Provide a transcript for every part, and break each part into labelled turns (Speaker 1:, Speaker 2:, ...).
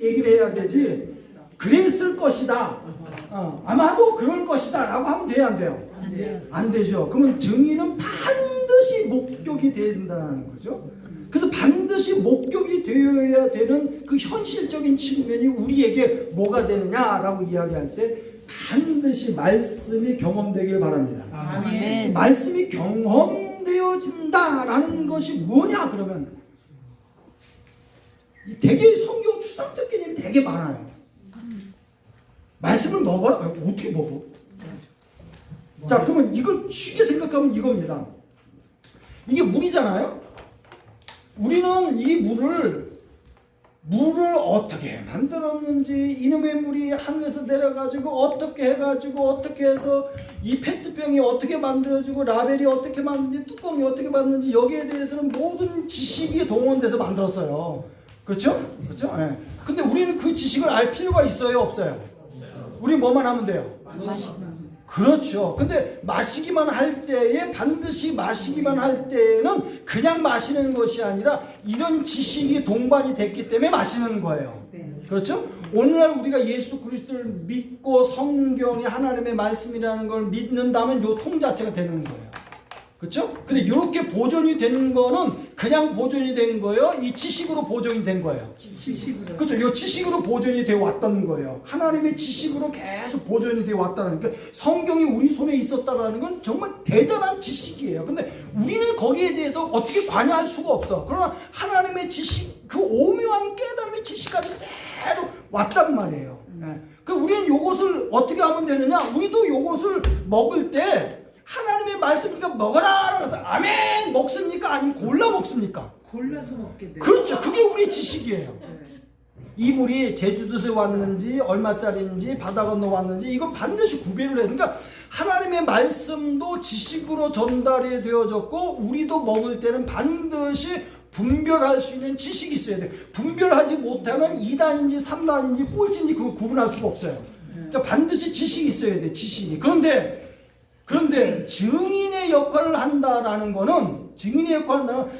Speaker 1: 얘기를 해야 되지. 그랬을 것이다. 아마도 그럴 것이다 라고 하면 돼요, 안 돼요? 안 되죠. 그러면 증인은 반드시 목격이 된다는 거죠. 그래서 반드시 목격이 되어야 되는 그 현실적인 측면이 우리에게 뭐가 되느냐라고 이야기할 때 반드시 말씀이 경험되길 바랍니다.
Speaker 2: 아멘.
Speaker 1: 말씀이 경험되어진다라는 것이 뭐냐 그러면 되게 성경 추상 특기님이 되게 많아요. 말씀을 먹어라. 어떻게 먹어? 자, 그러면 이걸 쉽게 생각하면 이겁니다. 이게 물이잖아요. 우리는 이 물을 어떻게 만들었는지, 이놈의 물이 하늘에서 내려가지고 어떻게 해가지고 어떻게 해서 이 페트병이 어떻게 만들어지고 라벨이 어떻게 만드는지, 뚜껑이 어떻게 만드는지 여기에 대해서는 모든 지식이 동원돼서 만들었어요. 그렇죠? 그렇죠? 네. 근데 우리는 그 지식을 알 필요가 있어요, 없어요? 우리 뭐만 하면 돼요? 그렇죠. 근데 마시기만 할 때에 반드시 마시기만 할 때는 그냥 마시는 것이 아니라 이런 지식이 동반이 됐기 때문에 마시는 거예요. 그렇죠? 오늘날 우리가 예수 그리스도를 믿고 성경이 하나님의 말씀이라는 걸 믿는다면 요 통 자체가 되는 거예요. 그렇죠? 근데 이렇게 보존이 된 거는 그냥 보존이 된 거예요? 이 지식으로 보존이 된 거예요?
Speaker 2: 지식으로.
Speaker 1: 그렇죠. 이 지식으로 보존이 되어 왔다는 거예요. 하나님의 지식으로 계속 보존이 되어 왔다는 거예요. 그러니까 성경이 우리 손에 있었다는 건 정말 대단한 지식이에요. 근데 우리는 거기에 대해서 어떻게 관여할 수가 없어. 그러나 하나님의 지식, 그 오묘한 깨달음의 지식까지 그대로 왔단 말이에요. 그 우리는 이것을 어떻게 하면 되느냐? 우리도 이것을 먹을 때 하나님의 말씀이니까 먹어라 그래서 아멘 먹습니까? 아니면 골라 먹습니까?
Speaker 2: 골라서 먹게 돼요.
Speaker 1: 그렇죠. 그게 우리 지식이에요. 이 물이 제주도에서 왔는지 얼마짜리인지 바다 건너 왔는지 이건 반드시 구별을 해요. 그러니까 하나님의 말씀도 지식으로 전달이 되어졌고 우리도 먹을 때는 반드시 분별할 수 있는 지식이 있어야 돼요. 분별하지 못하면 2단인지 3단인지 꼴찌인지 그거 구분할 수가 없어요. 그러니까 반드시 지식이 있어야 돼. 지식이. 그런데 증인의 역할을 한다라는 거는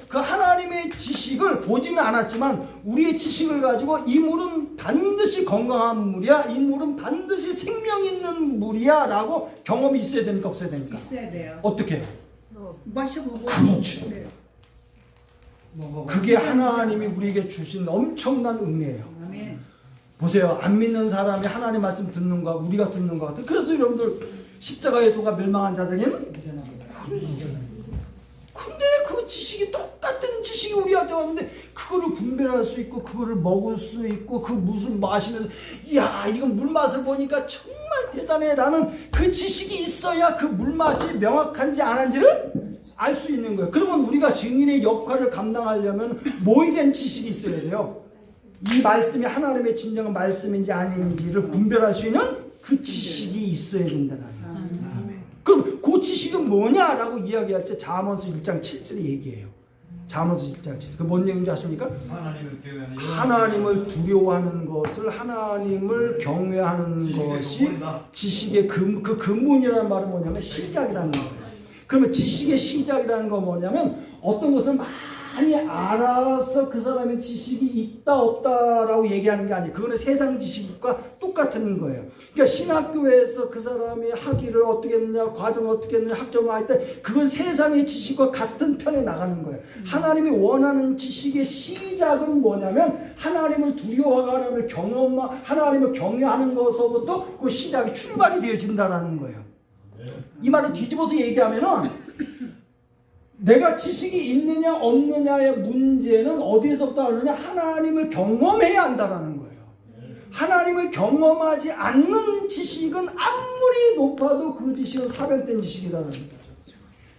Speaker 1: 그 하나님의 지식을 보지는 않았지만 우리의 지식을 가지고 이 물은 반드시 건강한 물이야, 이 물은 반드시 생명 있는 물이야 라고 경험이 있어야 되니까 없어야 되니까?
Speaker 2: 있어야 돼요.
Speaker 1: 어떻게?
Speaker 2: 마셔보고.
Speaker 1: 그렇죠.
Speaker 2: 네.
Speaker 1: 그게 하나님이 우리에게 주신 엄청난 은혜예요.
Speaker 2: 아멘.
Speaker 1: 보세요. 안 믿는 사람이 하나님 말씀 듣는 거와 우리가 듣는 거 같아요. 그래서 여러분들 십자가의 도가 멸망한 자들에게는 근데 그 지식이 똑같은 지식이 우리한테 왔는데 그거를 분별할 수 있고 그거를 먹을 수 있고 그 물을 마시면서 이야 이건 물맛을 보니까 정말 대단해 라는 그 지식이 있어야 그 물맛이 명확한지 안 한지를 알 수 있는 거예요. 그러면 우리가 증인의 역할을 감당하려면 모의된 지식이 있어야 돼요. 이 말씀이 하나님의 진정한 말씀인지 아닌지를 분별할 수 있는 그 지식이 있어야 된다는 거예요. 그럼 그 지식은 뭐냐라고 이야기할 때 잠언서 1장 7절에 얘기해요. 잠언서 1장 7절. 그 뭔 얘기인지 아십니까? 하나님을 두려워하는 것을 하나님을 경외하는 것이 지식의 그 근본이라는 말은 뭐냐면 시작이라는 거예요. 그러면 지식의 시작이라는 건 뭐냐면 어떤 것을 많이 알아서 그 사람의 지식이 있다 없다라고 얘기하는 게 아니에요. 그거는 세상 지식과 똑같은 거예요. 그러니까 신학교에서 그 사람이 학위를 어떻게 했느냐, 과정을 어떻게 했느냐, 학점을 할 때 그건 세상의 지식과 같은 편에 나가는 거예요. 하나님이 원하는 지식의 시작은 뭐냐면 하나님을 두려워하고 하나님을 경외하는 것서부터 그 시작이 출발이 되어진다는 거예요. 이 말을 뒤집어서 얘기하면은 내가 지식이 있느냐 없느냐의 문제는 어디에서부터 하느냐? 하나님을 경험해야 한다는 거예요. 하나님을 경험하지 않는 지식은 아무리 높아도 그 지식은 사변된 지식이라는 거죠.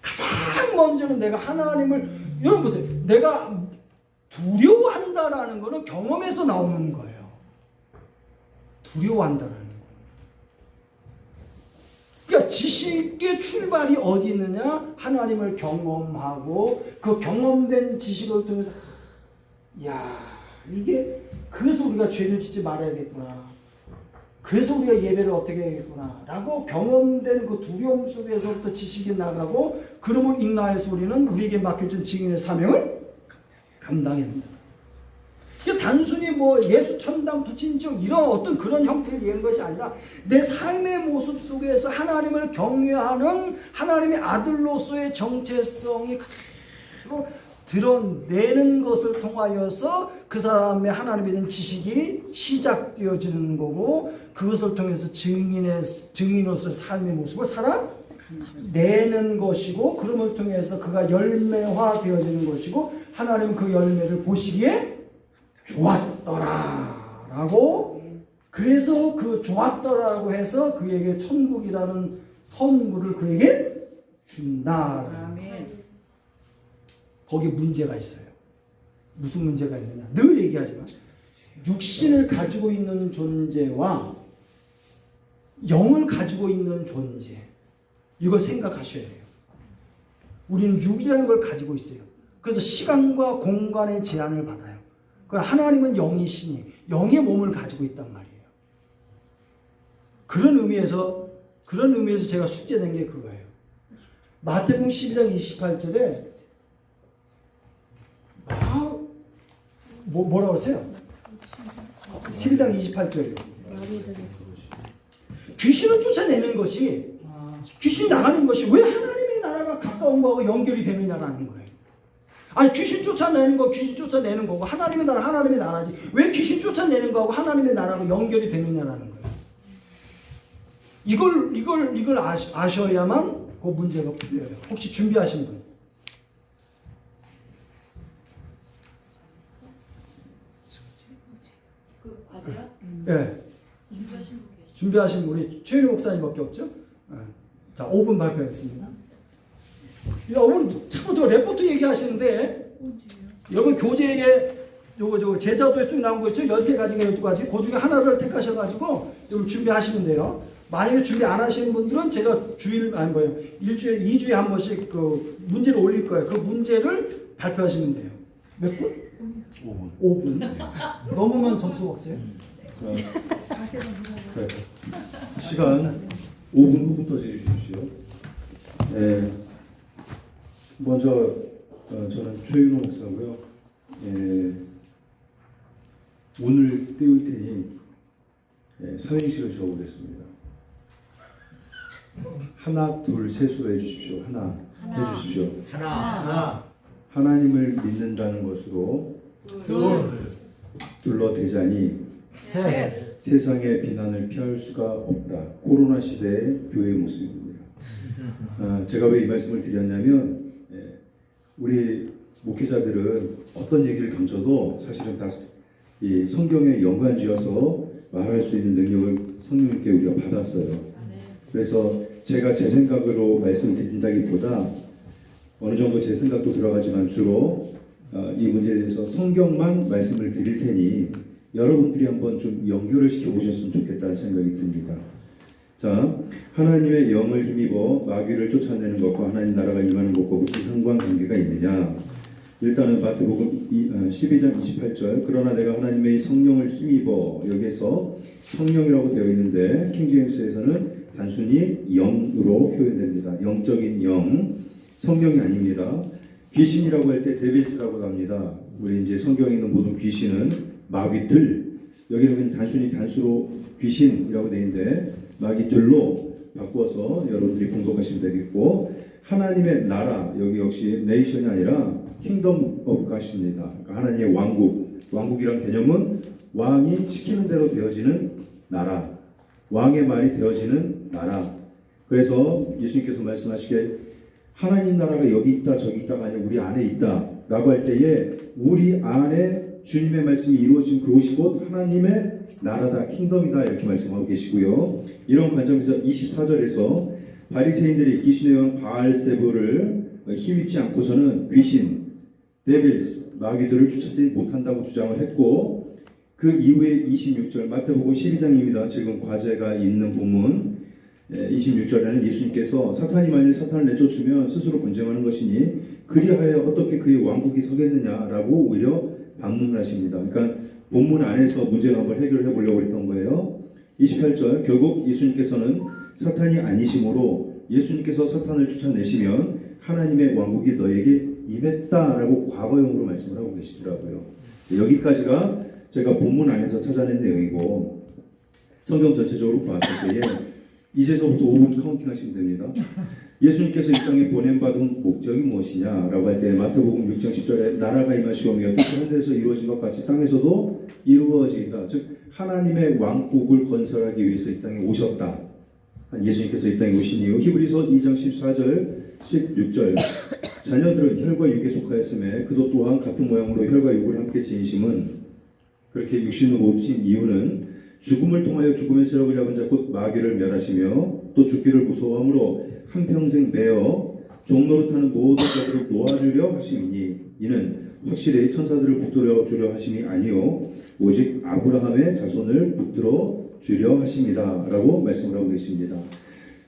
Speaker 1: 가장 먼저는 내가 하나님을 여러분 보세요. 내가 두려워한다라는 거는 경험에서 나오는 거예요. 두려워한다라는 거. 그러니까 지식의 출발이 어디 있느냐? 하나님을 경험하고 그 경험된 지식을 통해서 야 이게 그래서 우리가 죄를 짓지 말아야겠구나. 그래서 우리가 예배를 어떻게 해야겠구나 라고 경험되는 그 두려움 속에서부터 지식이 나가고 그러면 인나의 소리는 우리에게 맡겨진 증인의 사명을 감당해야 된다. 이게 단순히 뭐 예수 천당 부친적 이런 어떤 그런 형태를 얘기하는 것이 아니라 내 삶의 모습 속에서 하나님을 경외하는 하나님의 아들로서의 정체성이 그대로 드러내는 것을 통하여서 그 사람의 하나님에 대한 지식이 시작되어지는 거고, 그것을 통해서 증인으로서의 삶의 모습을 살아내는 것이고, 그럼을 통해서 그가 열매화되어지는 것이고, 하나님은 그 열매를 보시기에 좋았더라라고, 그래서 그 좋았더라라고 해서 그에게 천국이라는 선물을 그에게 준다.
Speaker 2: 아멘.
Speaker 1: 거기 문제가 있어요. 무슨 문제가 있느냐? 늘 얘기하지만 육신을 가지고 있는 존재와 영을 가지고 있는 존재, 이걸 생각하셔야 돼요. 우리는 육이라는 걸 가지고 있어요. 그래서 시간과 공간의 제한을 받아요. 그러나 하나님은 영이시니 영의 몸을 가지고 있단 말이에요. 그런 의미에서 제가 숙제된 게 그거예요. 마태복음 12장 28절에 뭐라고 했어요? 12장 28절이요. 귀신을 쫓아내는 것이, 귀신이 나가는 것이 왜 하나님의 나라가 가까운 거하고 연결이 되느냐라는 거예요. 아니, 귀신 쫓아내는 거고 하나님의 나라 하나님의 나라지 왜 귀신 쫓아내는 거하고 하나님의 나라하고 연결이 되느냐라는 거예요. 이걸 아셔야만 그 문제가 풀려요. 혹시 준비하신 분?
Speaker 3: 그 과제요?
Speaker 1: 네.
Speaker 3: 준비하신 분 계시죠?
Speaker 1: 준비하신 우리 최윤희 목사님밖에 없죠? 네. 자, 5분 발표하겠습니다. 여러분 자꾸 저 레포트 얘기하시는데, 여러분 교재에 요거 제자도에 쭉 나온 거 있죠? 13가지가 12가지. 그 중에 하나를 택하셔가지고 여러분 준비하시면 돼요. 만약에 준비 안 하시는 분들은 제가 일주일에 2주에 한 번씩 그 문제를 올릴 거예요. 그 문제를 발표하시면 돼요. 몇 분? 5분. 넘으면 점수가 없어요.
Speaker 4: 네. 시간 5분 후부터 재주십시오. 네. 먼저 저는 최윤호 목사고요. 오늘 띄울 테니 사행시를 적어보겠습니다. 하나, 둘, 셋으로 해주십시오. 하나 해주십시오.
Speaker 1: 하나.
Speaker 4: 하나님을 믿는다는 것으로 둘러대자니
Speaker 1: 셋.
Speaker 4: 세상의 비난을 피할 수가 없다. 코로나 시대의 교회의 모습입니다. 제가 왜 이 말씀을 드렸냐면, 우리 목회자들은 어떤 얘기를 감춰도 사실은 다 이 성경에 연관지어서 말할 수 있는 능력을 성령님께 우리가 받았어요. 그래서 제가 제 생각으로 말씀드린다기보다 어느 정도 제 생각도 들어가지만 주로 이 문제에 대해서 성경만 말씀을 드릴 테니 여러분들이 한번 좀 연결을 시켜보셨으면 좋겠다는 생각이 듭니다. 자, 하나님의 영을 힘입어 마귀를 쫓아내는 것과 하나님 나라가 임하는 것과 무슨 상관관계가 있느냐? 일단은 마태복음 12장 28절, 그러나 내가 하나님의 성령을 힘입어, 여기에서 성령이라고 되어 있는데 킹제임스에서는 단순히 영으로 표현됩니다. 영적인 영, 성령이 아닙니다. 귀신이라고 할 때 데빌스라고 합니다. 우리 이제 성경에 있는 모든 귀신은 마귀들, 여기는 단순히 단수로 귀신이라고 되어 있는데 마귀들로 바꿔서 여러분들이 공독하시면 되겠고, 하나님의 나라, 여기 역시 네이션이 아니라 킹덤 오브 갓입니다. 그러니까 하나님의 왕국이란 개념은 왕이 시키는 대로 되어지는 나라, 왕의 말이 되어지는 나라. 그래서 예수님께서 말씀하시기에 하나님 나라가 여기 있다 저기 있다가 아니라 우리 안에 있다 라고 할 때에 우리 안에 주님의 말씀이 이루어진 그곳이 곧 하나님의 나라다, 킹덤이다, 이렇게 말씀하고 계시고요. 이런 관점에서 24절에서 바리새인들이 귀신의 영 바알세부를 힘입지 않고서는 귀신, 데빌스, 마귀들을 쫓아내지 못한다고 주장을 했고, 그 이후에 26절 마태복음 12장입니다. 지금 과제가 있는 본문 26절에는 예수님께서 사탄이 만일 사탄을 내쫓으면 스스로 분쟁하는 것이니 그리하여 어떻게 그의 왕국이 서겠느냐라고 오히려 반문을 하십니다. 그러니까 본문 안에서 문제를 한번 해결해 보려고 했던 거예요. 28절 결국 예수님께서는 사탄이 아니심으로 예수님께서 사탄을 쫓아내시면 하나님의 왕국이 너에게 임했다라고 과거형으로 말씀을 하고 계시더라고요. 여기까지가 제가 본문 안에서 찾아낸 내용이고 성경 전체적으로 봤을 때에 이제서부터 5분 카운팅 하시면 됩니다. 예수님께서 이 땅에 보냄받은 목적이 무엇이냐라고 할 때 마태복음 6장 10절에 나라가 임하시오며 뜻이 하늘에서 이루어진 것 같이 땅에서도 이루어지이다. 즉 하나님의 왕국을 건설하기 위해서 이 땅에 오셨다. 예수님께서 이 땅에 오신 이후 히브리서 2장 14절 16절 자녀들은 혈과 육에 속하였음에 그도 또한 같은 모양으로 혈과 육을 함께 지니심은 그렇게 육신으로 오신 이유는 죽음을 통하여 죽음의 세력을 잡은 자 곧 마귀를 멸하시며 또 죽기를 무서워함으로 한평생 매어 종노릇하는 모든 자들을 놓아주려 하심이니 이는 확실히 천사들을 붙들어 주려 하심이 아니요 오직 아브라함의 자손을 붙들어 주려 하심이다 라고 말씀을 하고 계십니다.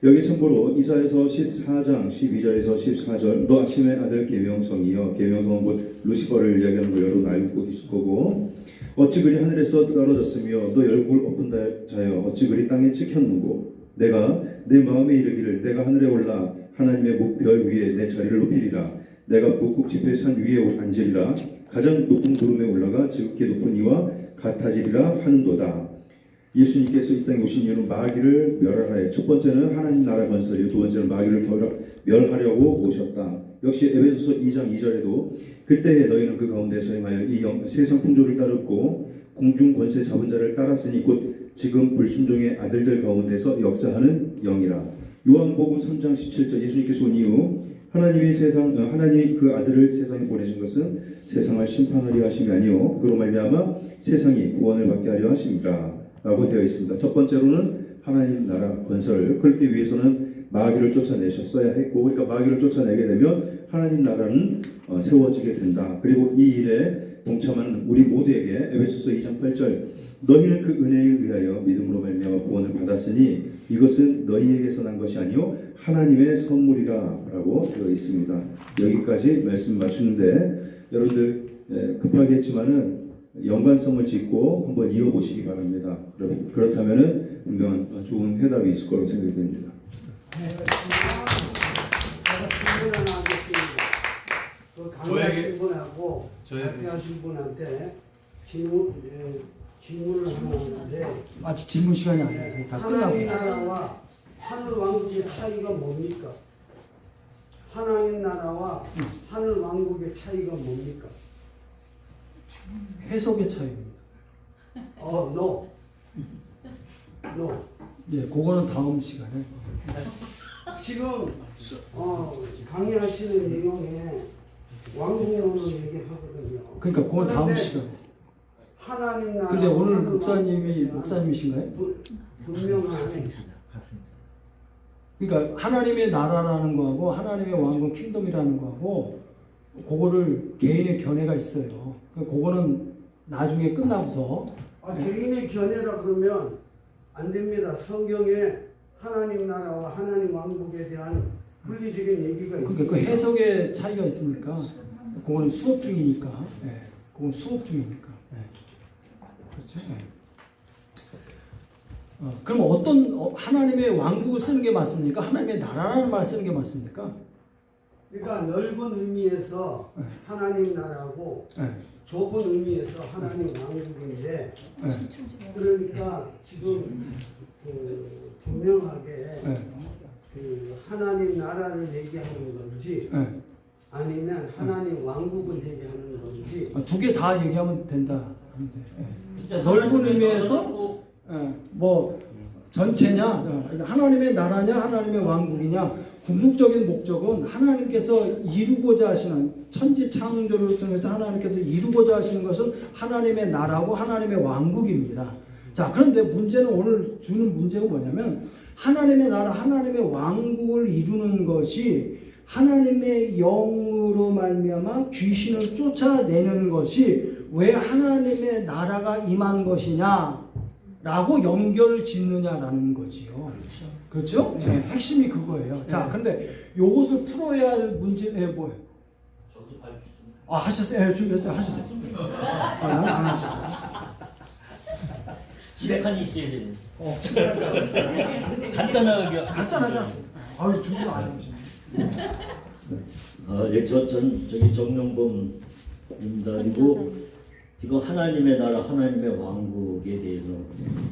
Speaker 4: 여기 참고로 이사야서 14장 12절에서 14절 너 아침의 아들 계명성이여 계명성은 곧 루시퍼를 이야기하는 걸 여러분 알고 계실 거고 어찌 그리 하늘에서 떨어졌으며 너 열국을 엎은 자여 어찌 그리 땅에 찍혔는고 내가 내 마음에 이르기를 내가 하늘에 올라 하나님의 목별 위에 내 자리를 높이리라 내가 북극 지폐 산 위에 앉으리라 가장 높은 구름에 올라가 지극히 높은 이와 같아지리라 하는도다. 예수님께서 이 땅에 오신 이유는 마귀를 멸하라. 첫 번째는 하나님 나라 건설이요 두 번째는 마귀를 멸하려고 오셨다. 역시 에베소서 2장 2절에도 그때에 너희는 그 가운데서 행하여 이 세상 풍조를 따르고 공중 권세 잡은 자를 따랐으니 곧 지금 불순종의 아들들 가운데서 역사하는 영이라. 요한복음 3장 17절 예수님께서 온 이후 하나님이 그 아들을 세상에 보내신 것은 세상을 심판하려 하심이 아니요 그로 말미암아 세상이 구원을 받게 하려 하심이라 라고 되어 있습니다. 첫 번째로는 하나님 나라 건설 그렇기 위해서는 마귀를 쫓아내셨어야 했고 그러니까 마귀를 쫓아내게 되면 하나님 나라는 세워지게 된다. 그리고 이 일에 동참하는 우리 모두에게 에베소서 2장 8절 너희는 그 은혜에 의하여 믿음으로 말미암아 구원을 받았으니 이것은 너희에게서 난 것이 아니요 하나님의 선물이라 라고 되어 있습니다. 여기까지 말씀 마치는데 여러분들 급하게 했지만은 연관성을 짚고 한번 이어보시기 바랍니다. 그렇다면은 분명 좋은 해답이 있을 거라고 생각이 됩니다.
Speaker 5: 제가 질문 하나 하겠습니다. 그 강의하신 분하고 발표하신 분한테 질문을 하나 하는데
Speaker 1: 아직 질문 시간이 아니라서 다
Speaker 5: 하나님
Speaker 1: 끝나고
Speaker 5: 나라와 하늘 왕국의 차이가 뭡니까? 하나님 나라와 하늘 왕국의 차이가 뭡니까?
Speaker 1: 해석의 차이입니다.
Speaker 5: No.
Speaker 1: 예, 그거는 다음 시간에.
Speaker 5: 지금 강의하시는 내용에 왕국론을 얘기하거든요.
Speaker 1: 그러니까 그건 다음
Speaker 5: 그런데
Speaker 1: 시간에.
Speaker 5: 하나님 나라.
Speaker 1: 근데 오늘 목사님이신가요?
Speaker 5: 분명하네.
Speaker 1: 그러니까 하나님의 나라라는 거하고 하나님의 왕국 킹덤이라는 거하고 그거를 개인의 견해가 있어요. 그거는 나중에 끝나고서.
Speaker 5: 개인의 견해라 그러면 안 됩니다. 성경에 하나님 나라와 하나님 왕국에 대한 분리적인 얘기가 있어요.
Speaker 1: 그러니까 그 해석의 차이가 있으니까 그거는 수업 중이니까. 예. 그건 수업 중이니까. 예. 그렇죠. 예. 그럼 어떤 하나님의 왕국을 쓰는 게 맞습니까? 하나님의 나라라는 말 쓰는 게 맞습니까?
Speaker 5: 그러니까 넓은 의미에서 하나님 나라고 좁은 의미에서 하나님 왕국인데 그러니까 지금 분명하게 하나님 나라를 얘기하는 건지 아니면 하나님 왕국을 얘기하는 건지
Speaker 1: 두 개 다 얘기하면 된다. 넓은 의미에서 뭐 전체냐, 하나님의 나라냐, 하나님의 왕국이냐. 궁극적인 목적은 하나님께서 이루고자 하시는 천지 창조를 통해서 하나님께서 이루고자 하시는 것은 하나님의 나라고 하나님의 왕국입니다. 자, 그런데 문제는 오늘 주는 문제가 뭐냐면 하나님의 나라, 하나님의 왕국을 이루는 것이 하나님의 영으로 말미암아 귀신을 쫓아내는 것이 왜 하나님의 나라가 임한 것이냐라고 연결을 짓느냐라는 거지요. 그렇죠? 네, 핵심이 그거예요. 자, 근데 요것을 풀어야 할 문제는 뭐예요?
Speaker 6: 저도 발표 좀.
Speaker 1: 하셨어요? 예, 준비했어요. 하셨어요. 나는 안 하셨어요.
Speaker 6: 지략한이 있어야 되는. 간단하게
Speaker 1: 하셨어요. 아유, 준비 안 하셨어요.
Speaker 7: 예, 저기 정명범입니다. 그리고 지금 하나님의 나라, 하나님의 왕국에 대해서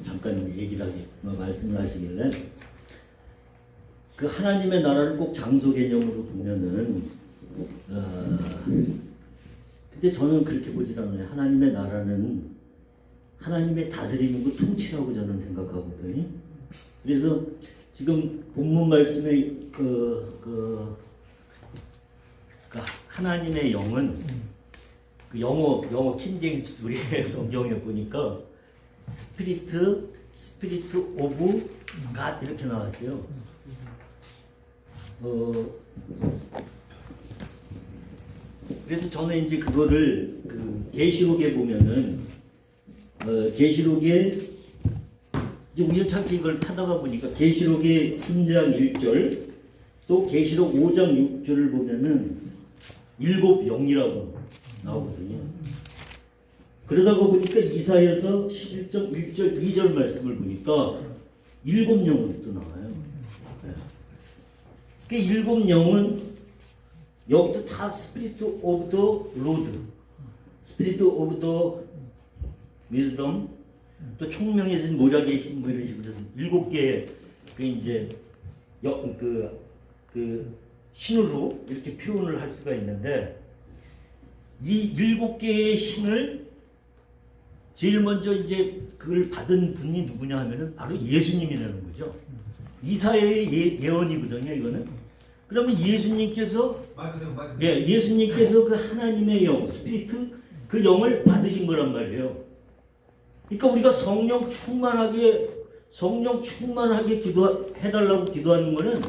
Speaker 7: 잠깐 얘기를 말씀을 하시길래 그 하나님의 나라를 꼭 장소 개념으로 보면은 근데 저는 그렇게 보질 않아요. 하나님의 나라는 하나님의 다스림이고 통치라고 저는 생각하거든요. 그래서 지금 본문 말씀에 하나님의 영은 그 영어 킹제임스 우리의 성경에 보니까 스피리트 오브 갓 이렇게 나왔어요. 그래서 저는 이제 그거를 그 계시록에 보면은 계시록에 이제 우연찮게 이걸 타다가 보니까 계시록의 3장 1절 또 계시록 5장 6절을 보면은 일곱 영이라고 나오거든요. 그러다가 보니까 이사야서 11장 1절 2절 말씀을 보니까 일곱 영은 또 나와요. 그 일곱 영은 여기도 다 스피리트 오브 더 로드, 스피리트 오브 더 위즈덤, 또 총명해진 모략 계신 뭐 이런 식으로 일곱 개의 그 이제 그 신으로 이렇게 표현을 할 수가 있는데 이 일곱 개의 신을 제일 먼저 이제 그걸 받은 분이 누구냐 하면은 바로 예수님이라는 거죠. 이사야의 예언이거든요, 이거는. 그러면 예수님께서 예수님께서 그 하나님의 영, 스피리트 그 영을 받으신 거란 말이에요. 그러니까 우리가 성령 충만하게 기도해달라고 기도하는 거는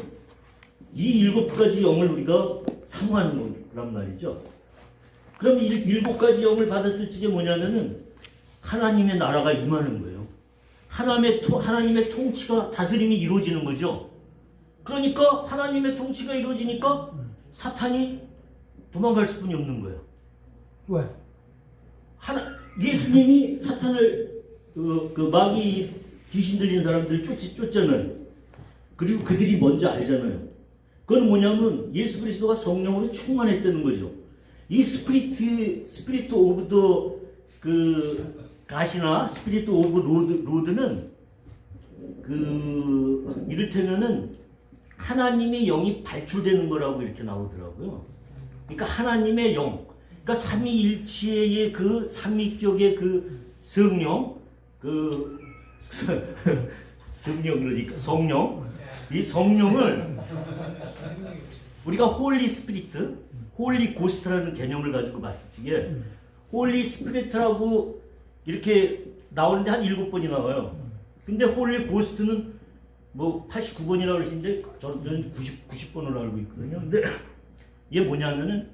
Speaker 7: 이 일곱 가지 영을 우리가 사모하는 거란 말이죠. 그럼 이 일곱 가지 영을 받았을 적에 뭐냐면은 하나님의 나라가 임하는 거예요. 하나님의 통치가 다스림이 이루어지는 거죠. 그러니까 하나님의 통치가 이루어지니까 사탄이 도망갈 수뿐이 없는 거예요.
Speaker 1: 왜?
Speaker 7: 예수님이 사탄을 그 마귀 귀신 들린 사람들 쫓잖아요. 그리고 그들이 먼저 알잖아요. 그건 뭐냐면 예수 그리스도가 성령으로 충만했다는 거죠. 이 스피리트 오브 더 그 가시나 스피리트 오브 로드는 그 이를테면은 하나님의 영이 발출되는 거라고 이렇게 나오더라고요. 그러니까 하나님의 영, 그러니까 삼위일체의 그 삼위격의 그 성령, 그 성령 그러니까 성령, 이 성령을 우리가 홀리 스피리트, 홀리 고스트라는 개념을 가지고 봤을 적에 홀리 스피리트라고 이렇게 나오는데 한 7번이 나와요. 근데 홀리 고스트는 뭐 89번이라고 그러시는데 저는 90번으로 알고 있거든요. 근데 이게 뭐냐면은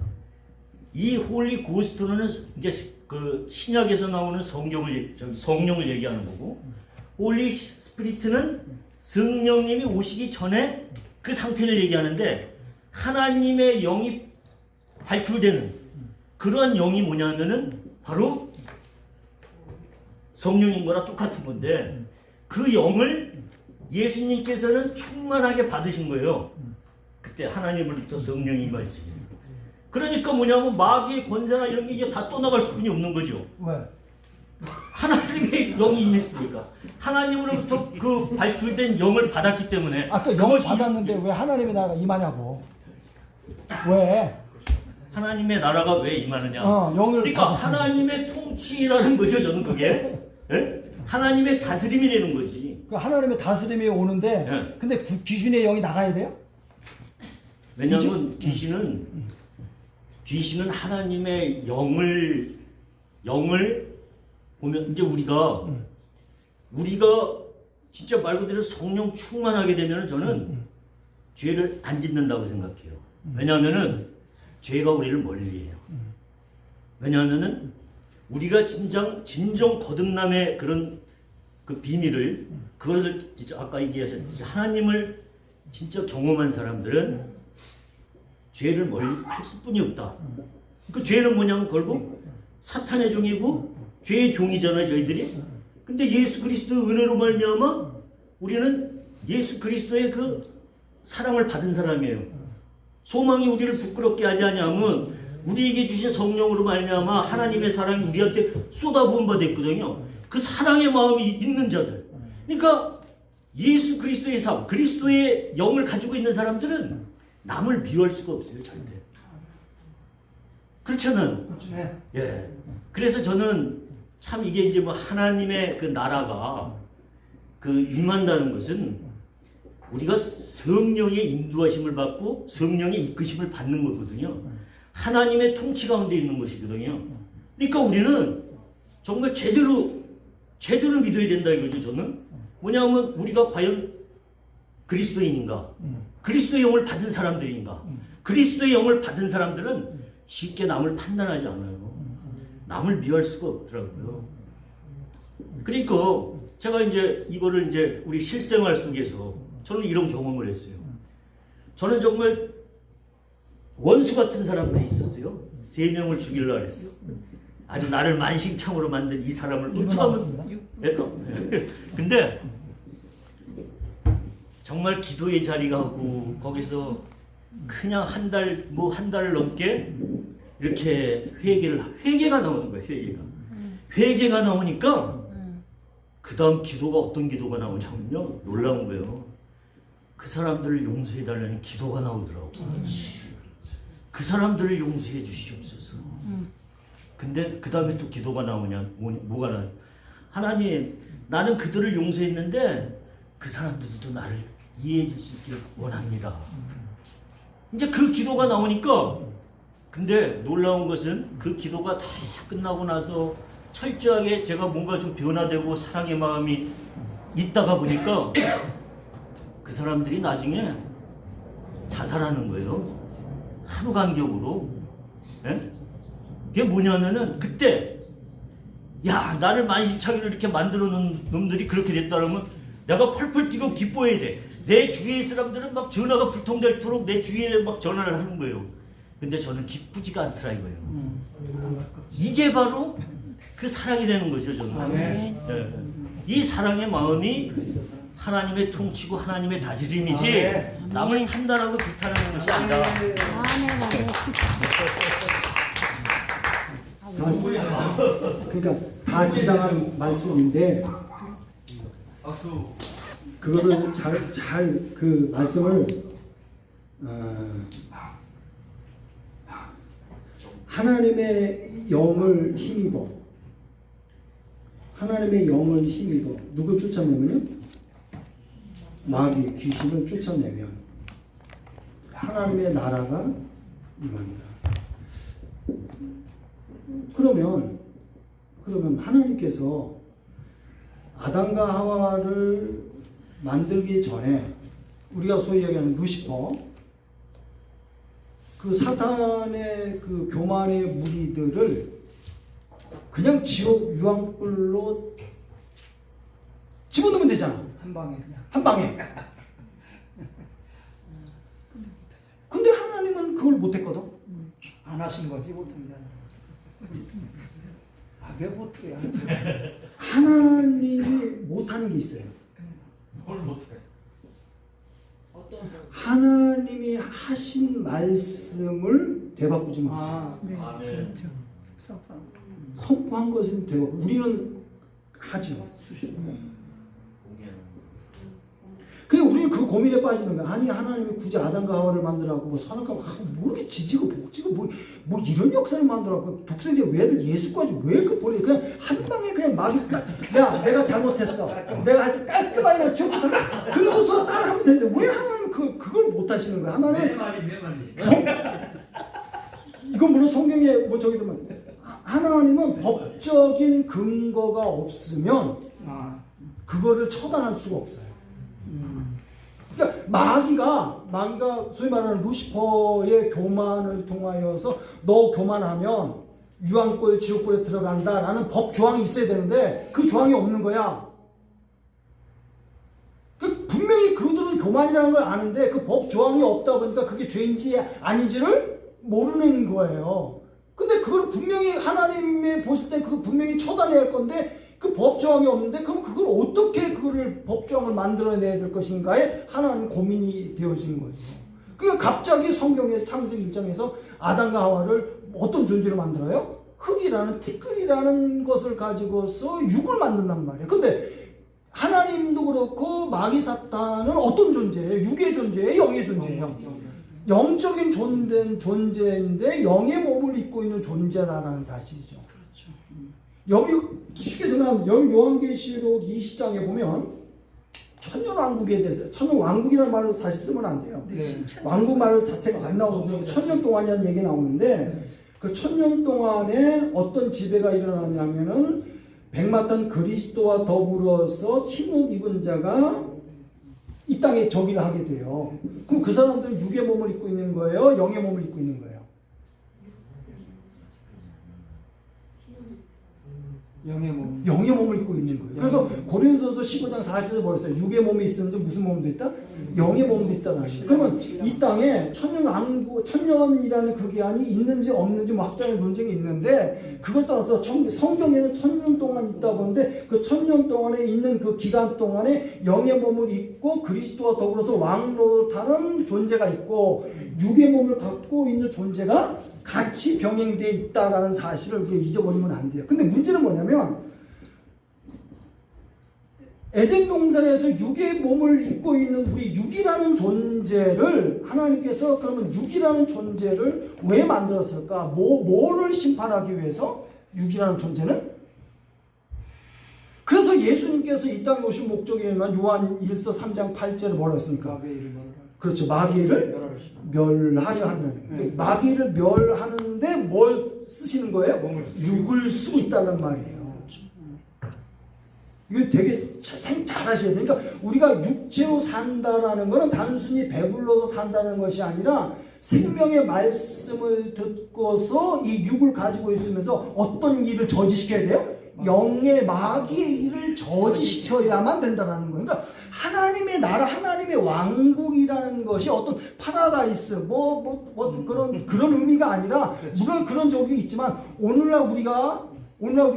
Speaker 7: 이 홀리 고스트는 이제 그 신약에서 나오는 성령을 얘기하는 거고, 홀리 스피리트는 성령님이 오시기 전에 그 상태를 얘기하는데 하나님의 영이 발출되는 그러한 영이 뭐냐면은 바로 성령인 거랑 똑같은 건데 그 영을 예수님께서는 충만하게 받으신 거예요. 그때 하나님으로부터 성령이 임하시. 그러니까 뭐냐면 마귀의 권세나 이런 게 이제 다 떠나갈 수뿐이 없는 거죠.
Speaker 1: 왜?
Speaker 7: 하나님의 영이 임했으니까. 하나님으로부터 그 발출된 영을 받았기 때문에.
Speaker 1: 아까 영을 받았는데 왜 하나님의 나라가 임하냐고. 왜?
Speaker 7: 하나님의 나라가 왜 임하느냐.
Speaker 1: 영을
Speaker 7: 그러니까 하나님의 통치라는 거죠. 저는 그게. 예? 하나님의 다스림이 되는 거지.
Speaker 1: 그 하나님의 다스림이 오는데
Speaker 7: 네.
Speaker 1: 근데 귀신의 영이 나가야 돼요?
Speaker 7: 왜냐하면 귀신은 하나님의 영을 보면 이제 우리가 진짜 말 그대로 성령 충만하게 되면 저는 죄를 안 짓는다고 생각해요. 왜냐하면은 죄가 우리를 멀리해요. 왜냐하면은 우리가 진정 거듭남의 그런 그 비밀을 그것을 진짜 아까 얘기하셨듯이 하나님을 진짜 경험한 사람들은 죄를 멀리 할 수뿐이 없다. 그 죄는 뭐냐면 결국 사탄의 종이고 죄의 종이잖아요, 저희들이. 근데 예수 그리스도의 은혜로 말미암아 우리는 예수 그리스도의 그 사랑을 받은 사람이에요. 소망이 우리를 부끄럽게 하지 않냐면 우리에게 주신 성령으로 말미암아 하나님의 사랑이 우리한테 쏟아부은 바 됐거든요. 그 사랑의 마음이 있는 자들. 그러니까 예수 그리스도의 삶, 그리스도의 영을 가지고 있는 사람들은 남을 미워할 수가 없어요, 절대. 그렇잖아요.
Speaker 1: 네.
Speaker 7: 예. 그래서 저는 참 이게 이제 뭐 하나님의 그 나라가 그 임한다는 것은 우리가 성령의 인도하심을 받고 성령의 이끄심을 받는 거거든요. 하나님의 통치 가운데 있는 것이거든요. 그러니까 우리는 정말 제대로 믿어야 된다 이거죠. 저는 뭐냐면 우리가 과연 그리스도인인가, 그리스도의 영을 받은 사람들인가. 그리스도의 영을 받은 사람들은 쉽게 남을 판단하지 않아요. 남을 미워할 수가 없더라고요. 그러니까 제가 이제 이거를 이제 우리 실생활 속에서 저는 이런 경험을 했어요. 저는 정말 원수 같은 사람들이 있었어요. 3명을 죽이려고 했어요. 아주 나를 만신창으로 만든 이 사람을 어떡하면. 근데 정말 기도의 자리가 하고 거기서 그냥 한 달을 넘게 이렇게 회개가 나오는 거예요. 회개가 나오니까 그 다음 기도가 어떤 기도가 나오냐면요, 놀라운 거예요. 그 사람들을 용서해달라는 기도가 나오더라고요. 그 사람들을 용서해 주시옵소서. 근데 그 다음에 또 기도가 나오냐, 뭐가 나요? 하나님, 나는 그들을 용서했는데 그 사람들도 나를 이해해 줄 수 있길 원합니다. 이제 그 기도가 나오니까, 근데 놀라운 것은 그 기도가 다 끝나고 나서 철저하게 제가 뭔가 좀 변화되고 사랑의 마음이 있다가 보니까 그 사람들이 나중에 자살하는 거예요. 하루 간격으로. 예? 그게 뭐냐면은 그때 야, 나를 만신창이로 이렇게 만들어 놓은 놈들이 그렇게 됐다면 내가 펄펄 뛰고 기뻐해야 돼. 내 주위의 사람들은 막 전화가 불통될도록 내 주위에 막 전화를 하는 거예요. 근데 저는 기쁘지가 않더라 이거예요. 이게 바로 그 사랑이 되는 거죠, 저는. 네. 이 사랑의 마음이 하나님의 통치고 하나님의 다스림이지 남을 판단하고 비판하는 것이 아니라.
Speaker 1: 그러니까 다 지당한 말씀인데 그거를 잘 그 말씀을 하나님의 영을 힘입어 누굴 쫓아내면요? 마귀 귀신을 쫓아내면 하나님의 나라가 임합니다. 그러면 하나님께서 아담과 하와를 만들기 전에 우리가 소위 얘기하는 루시퍼, 그 사탄의 그 교만의 무리들을 그냥 지옥 유황불로 집어넣으면 되잖아. 한 방에. 근데 하나님은 그걸 못했거든.
Speaker 8: 안 하신 거지 못한 게 아니라. 왜 못해?
Speaker 1: 하나님이 못하는 게 있어요.
Speaker 6: 뭘 못해?
Speaker 3: 어떤
Speaker 1: 하나님이 하신 말씀을 되바꾸지 못해.
Speaker 2: 네.
Speaker 6: 아멘.
Speaker 2: 그렇죠.
Speaker 1: 선포한 것은 되바꾸. 우리는 하죠. 그냥 우리는 그 고민에 빠지는 거야. 아니 하나님이 굳이 아담과 하와를 만들라고 뭐 선악과 뭐 이렇게 지지고 볶지고 뭐 이런 역사를 만들라고 독생자 왜들 예수까지 왜 그 버려? 그냥 한 방에 그냥 막이 야 내가 잘못했어. 내가 해서 깔끔하게 맞추고 그러고서 따라하면 되는데 왜 하나님 그걸 못 하시는 거야? 하나님
Speaker 6: 내 말이.
Speaker 1: 이건 물론 성경에 뭐 저기도만 하나님은 법적인 근거가 없으면 그거를 처단할 수가 없어요. 그러니까 마귀가 소위 말하는 루시퍼의 교만을 통하여서 너 교만하면 유황불 지옥불에 들어간다라는 법 조항이 있어야 되는데 그 조항이 없는 거야. 분명히 그들은 교만이라는 걸 아는데 그 법 조항이 없다 보니까 그게 죄인지 아닌지를 모르는 거예요. 근데 그걸 분명히 하나님이 보실 때 그거 분명히 처단해야 할 건데 그 법조항이 없는데 그럼 그걸 어떻게 그거를 법조항을 만들어내야 될 것인가에 하나는 고민이 되어지는 거죠. 그러니까 갑자기 성경에서 창세기 1장에서 아담과 하와를 어떤 존재로 만들어요? 흙이라는 티끌이라는 것을 가지고서 육을 만든단 말이에요. 근데 하나님도 그렇고 마귀 사탄은 어떤 존재예요? 육의 존재예요? 영의 존재예요? 영적인 존재인데 영의 몸을 입고 있는 존재다라는 사실이죠. 여기 쉽게 생각하면 요한계시록 20장에 보면 천년왕국에 대해서, 천년왕국이라는 말을 사실 쓰면 안 돼요. 왕국 말 자체가 안 나오거든요. 천년 동안이라는 얘기 나오는데 그 천년 동안에 어떤 지배가 일어나냐면은 백마탄 그리스도와 더불어서 흰옷 입은 자가 이 땅에 저기를 하게 돼요. 그럼 그 사람들은 육의 몸을 입고 있는 거예요? 영의 몸을 입고 있는 거예요? 영의 몸을 입고 있는 거예요. 그래서 고린도서 15장 4절에 뭐랬어요? 육의 몸이 있으면서 무슨 몸도 있다? 영의 몸도 있다는 거예요. 그러면 이 땅에 천년이라는 그 기한이 있는지 없는지 뭐 학자의 논쟁이 있는데 그걸 따라서 성경에는 천년 동안 있다 보는데 그 천년 동안에 있는 그 기간 동안에 영의 몸을 입고 그리스도와 더불어서 왕노릇하는 존재가 있고 육의 몸을 갖고 있는 존재가 같이 병행되어 있다라는 사실을 우리가 잊어버리면 안 돼요. 근데 문제는 뭐냐면 에덴 동산에서 육의 몸을 입고 있는 우리 육이라는 존재를 하나님께서 그러면 육이라는 존재를 왜 만들었을까? 뭐를 심판하기 위해서? 육이라는 존재는? 그래서 예수님께서 이 땅에 오신 목적이면 요한 1서 3장 8절에 뭐라고 했습니까? 그렇죠. 마귀를 멸하려 하는. 마귀를 멸하는데 뭘 쓰시는 거예요? 육을 쓰고 있다는 말이에요. 이거 되게 잘 하셔야 돼요. 그러니까 우리가 육체로 산다라는 것은 단순히 배불러서 산다는 것이 아니라 생명의 말씀을 듣고서 이 육을 가지고 있으면서 어떤 일을 저지시켜야 돼요? 영의 마귀의 일을 저지시켜야만 된다는 거예요. 그러니까 하나님의 나라, 하나님의 왕국이라는 것이 어떤 파라다이스, 그런 의미가 아니라, 물론 그런 적이 있지만, 오늘날 우리가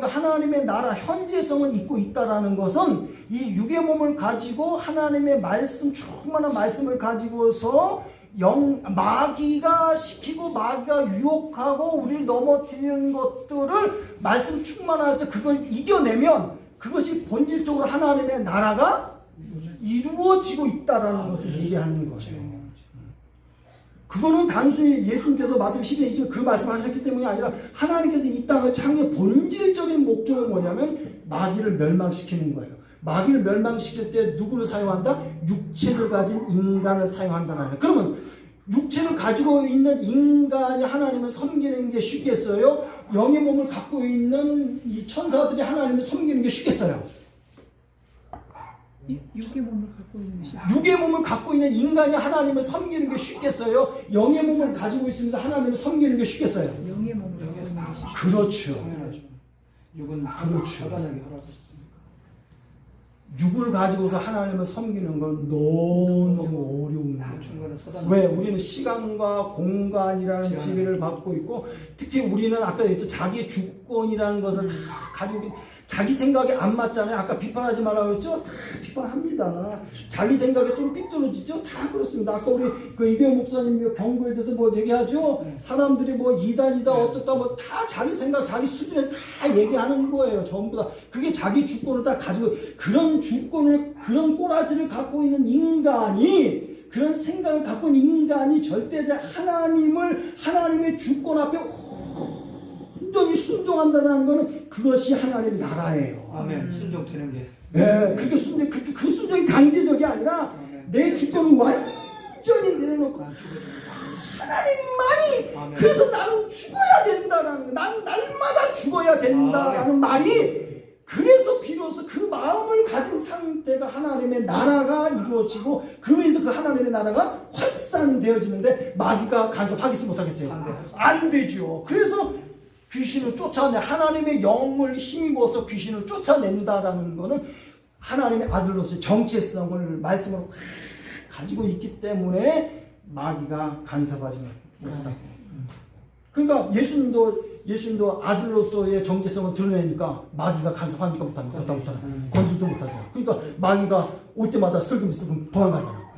Speaker 1: 하나님의 나라, 현재성을 입고 있다라는 것은 이 육의 몸을 가지고 하나님의 말씀, 충만한 말씀을 가지고서 마귀가 시키고 마귀가 유혹하고 우리를 넘어뜨리는 것들을 말씀 충만해서 그걸 이겨내면 그것이 본질적으로 하나님의 나라가 이루어지고 있다라는 것을 얘기하는 거죠. 그거는 단순히 예수님께서 마태복음 12장 그 말씀하셨기 때문이 아니라 하나님께서 이 땅을 창조의 본질적인 목적은 뭐냐면 마귀를 멸망시키는 거예요. 마귀를 멸망시킬 때 누구를 사용한다? 육체를 가진 인간을 사용한다는 거예요. 그러면 육체를 가지고 있는 인간이 하나님을 섬기는 게 쉽겠어요? 영의 몸을 갖고 있는 이 천사들이 하나님을 섬기는 게 쉽겠어요?
Speaker 2: 육의 몸을 갖고 있는 것이
Speaker 1: 육의 몸을 갖고 있는 인간이 하나님을 섬기는 게 쉽겠어요? 영의 몸을 가지고 있으면서 하나님을 섬기는 게 쉽겠어요?
Speaker 2: 영의 몸을 갖고 있는 것이
Speaker 1: 그렇죠.
Speaker 8: 육은
Speaker 1: 그렇죠.
Speaker 8: 하나님이 허락하셨습니다.
Speaker 1: 육을 가지고서 하나님을 섬기는 건 너무 어려운 거예요. 왜? 우리는 시간과 공간이라는 지배를 받고 있고 특히 우리는 아까 얘기했죠. 자기 주권이라는 것을 다 가지고 자기 생각에 안 맞잖아요. 아까 비판하지 말라고 했죠? 다 비판합니다. 자기 생각에 좀 삐뚤어지죠? 다 그렇습니다. 아까 우리 그 이대호 목사님 경고에 대해서 뭐 얘기하죠? 사람들이 뭐 이단이다 어떻다 뭐 다 자기 생각, 자기 수준에서 다 얘기하는 거예요. 전부 다. 그게 자기 주권을 다 가지고 그런 주권을, 그런 꼬라지를 갖고 있는 인간이 그런 생각을 갖고 있는 인간이 절대자 하나님의 주권 앞에 온전히 순종한다는 것은 그것이 하나님의 나라예요.
Speaker 8: 아멘. 순종되는 게.
Speaker 1: 네, 그 순종이 강제적이 아니라 내 주권을 완전히 내려놓고 하나님만이
Speaker 8: 아멘.
Speaker 1: 그래서 나는 죽어야 된다라는 거, 난 날마다 죽어야 된다라는 말이 그래서 비로소 그 마음을 가진 상태가 하나님의 나라가 이루어지고 그러면서 그 하나님의 나라가 확산되어지는데 마귀가 간섭하겠어 못하겠어요? 안 되죠. 그래서 귀신을 쫓아내 하나님의 영을 힘입어서 귀신을 쫓아낸다라는 것은 하나님의 아들로서의 정체성을 말씀으로 가지고 있기 때문에 마귀가 간섭하지 못한다. 그러니까 예수님도 아들로서의 정체성을 드러내니까 마귀가 간섭합니까? 못합니까? 못하나? 건들도 못하죠. 그러니까 마귀가 올 때마다 슬금슬금 도망가잖아.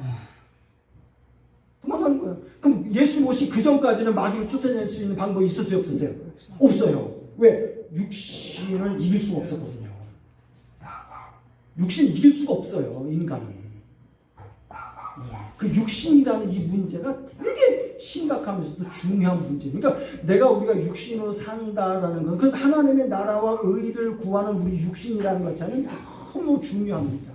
Speaker 1: 도망가는 거예요. 그럼 예수님 오시 그 전까지는 마귀를 쫓아낼 수 있는 방법이 있었어요, 없었어요? 없어요. 왜? 육신을 이길 수가 없었거든요. 육신을 이길 수가 없어요, 인간은. 그 육신이라는 이 문제가 되게 심각하면서도 중요한 문제. 그러니까 우리가 육신으로 산다라는 건, 그래서 하나님의 나라와 의를 구하는 우리 육신이라는 것 자체는 너무 중요합니다.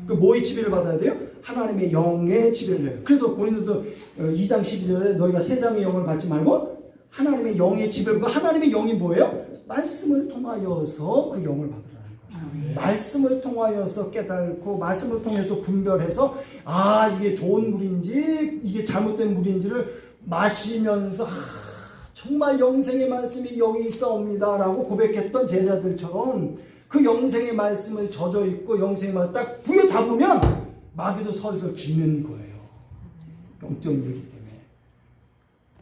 Speaker 1: 그 뭐의 지배를 받아야 돼요? 하나님의 영의 지배를 해요. 그래서 고린도서 2장 12절에 너희가 세상의 영을 받지 말고 하나님의 영의 지배를 받고, 하나님의 영이 뭐예요? 말씀을 통하여서 그 영을 받으라는 거예요. 말씀을 통하여서 깨닫고 말씀을 통해서 분별해서 이게 좋은 물인지 이게 잘못된 물인지를 마시면서 정말 영생의 말씀이 여기 있사옵니다 라고 고백했던 제자들처럼 그 영생의 말씀을 젖어 있고 영생의 말을 딱 부여잡으면 마귀도 설설 기는 거예요. 영적인 일이기 때문에.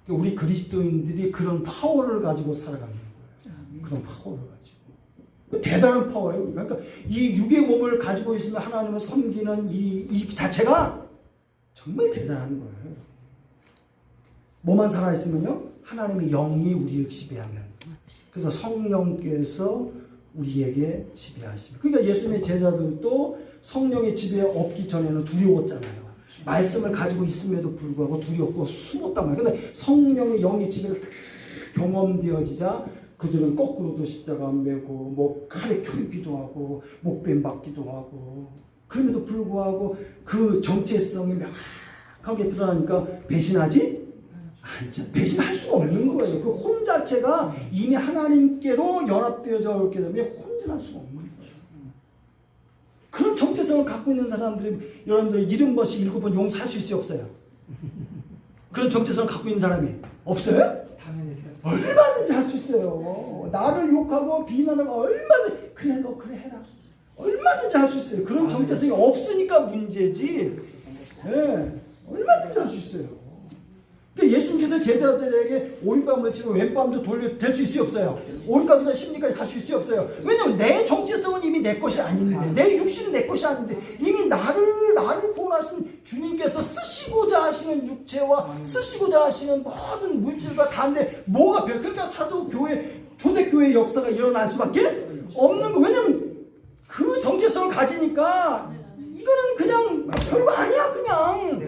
Speaker 1: 우리 그리스도인들이 그런 파워를 가지고 살아가는 거예요. 그런 파워를 가지고. 대단한 파워예요. 그러니까 이 육의 몸을 가지고 있으면 하나님을 섬기는 이 자체가 정말 대단한 거예요. 뭐만 살아있으면요, 하나님의 영이 우리를 지배하면, 그래서 성령께서 우리에게 지배하시면. 그러니까 예수님의 제자들도 성령의 지배 없기 전에는 두려웠잖아요. 말씀을 가지고 있음에도 불구하고 두렵고 숨었단 말이에요. 근데 성령의 영의 지배를 경험되어지자 그들은 거꾸로도 십자가 메고 뭐 칼에 켜기도 하고 목뱀 받기도 하고, 그럼에도 불구하고 그 정체성이 명확하게 드러나니까 배신하지 않죠. 배신할 수가 없는 거예요. 그 혼 자체가 이미 하나님께로 연합되어져 있기 때문에 혼전할 수가 없는 거예요. 그런 정체성을 갖고 있는 사람들이, 여러분들 70번씩 7번 용서할 수 있어요, 없어요? 그런 정체성을 갖고 있는 사람이 없어요?
Speaker 8: 당연히
Speaker 1: 얼마든지 할 수 있어요. 나를 욕하고 비난하고 얼마든지, 그래 너 그래 해라, 얼마든지 할 수 있어요. 그런 정체성이 없으니까 문제지. 네, 얼마든지 할 수 있어요. 그러니까 예수님께서 제자들에게 오른밤을 치고 왼밤도 될 수 있어요, 없어요? 오른까지나 십리까지 갈 수 있어요, 없어요? 왜냐면 내 정체성은 이미 내 것이 아닌데, 내 육신은 내 것이 아닌데, 이미 나를 구원하신 주님께서 쓰시고자 하시는 육체와 쓰시고자 하시는 모든 물질과 다인데 뭐가 그러니까 사도교회, 초대교회 역사가 일어날 수밖에 없는 거. 왜냐면 그 정체성을 가지니까 이거는 그냥 별거 아니야, 그냥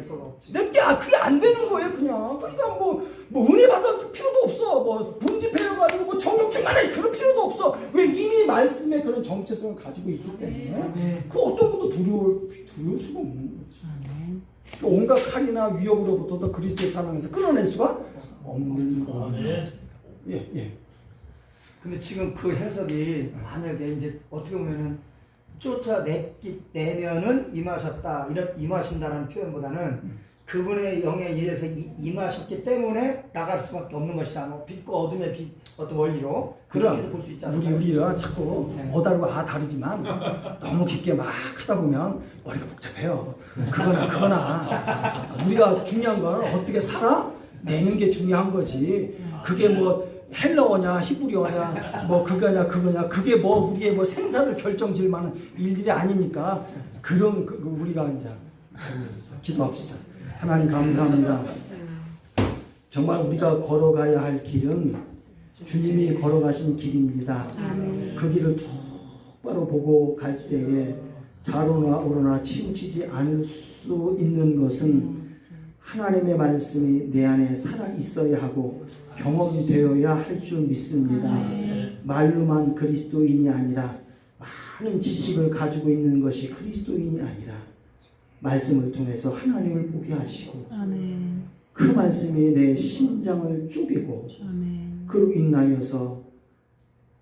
Speaker 1: 내게 그게 안 되는 거예요, 그냥. 그러니까 뭐 은혜 받을 필요도 없어, 뭐 분집해가지고 뭐 정욕 충만해, 그럴 필요도 없어. 왜? 이미 말씀에 그런 정체성을 가지고 있기 때문에 그 어떤 것도 두려울 수가 없는 거죠. 온갖 칼이나 위협으로부터도 그리스도의 사랑에서 끌어낼 수가 없는 거예요. 예.
Speaker 8: 근데 지금 그 해석이 만약에 이제 어떻게 보면은 쫓아내면은 임하셨다, 이런 임하신다라는 표현보다는 그분의 영에 의해서 임하셨기 때문에 나갈 수밖에 없는 것이다. 뭐 빛과 어둠의 빛, 어떤 원리로 그렇게도 볼 수 있지 않을까요?
Speaker 1: 우리가 자꾸 어다르고 다르지만 너무 깊게 막 하다 보면 머리가 복잡해요. 그거나 우리가 중요한 건 어떻게 살아내는 게 중요한 거지. 그게 뭐 헬라어냐 히브리어냐 뭐 그거냐 그게 뭐 우리의 뭐 생사를 결정질 만한 일들이 아니니까 그런 우리가 이제 기도합시다. 하나님 감사합니다. 정말 우리가 걸어가야 할 길은 주님이 걸어가신 길입니다. 그 길을 똑바로 보고 갈 때에 좌로나 우로나 치우치지 않을 수 있는 것은 하나님의 말씀이 내 안에 살아 있어야 하고 경험되어야 할 줄 믿습니다. 말로만 그리스도인이 아니라 많은 지식을 가지고 있는 것이 그리스도인이 아니라 말씀을 통해서 하나님을 보게 하시고 그 말씀이 내 심장을 쪼개고 그로 인하여서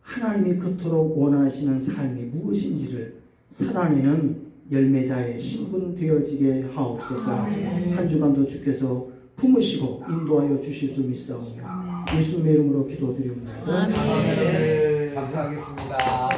Speaker 1: 하나님이 그토록 원하시는 삶이 무엇인지를 살아내는 열매자의 신분 되어지게 하옵소서. 한 주간도 주께서 품으시고 인도하여 주실 줄 믿사오며 예수님의 이름으로 기도드립니다.
Speaker 9: 감사하겠습니다.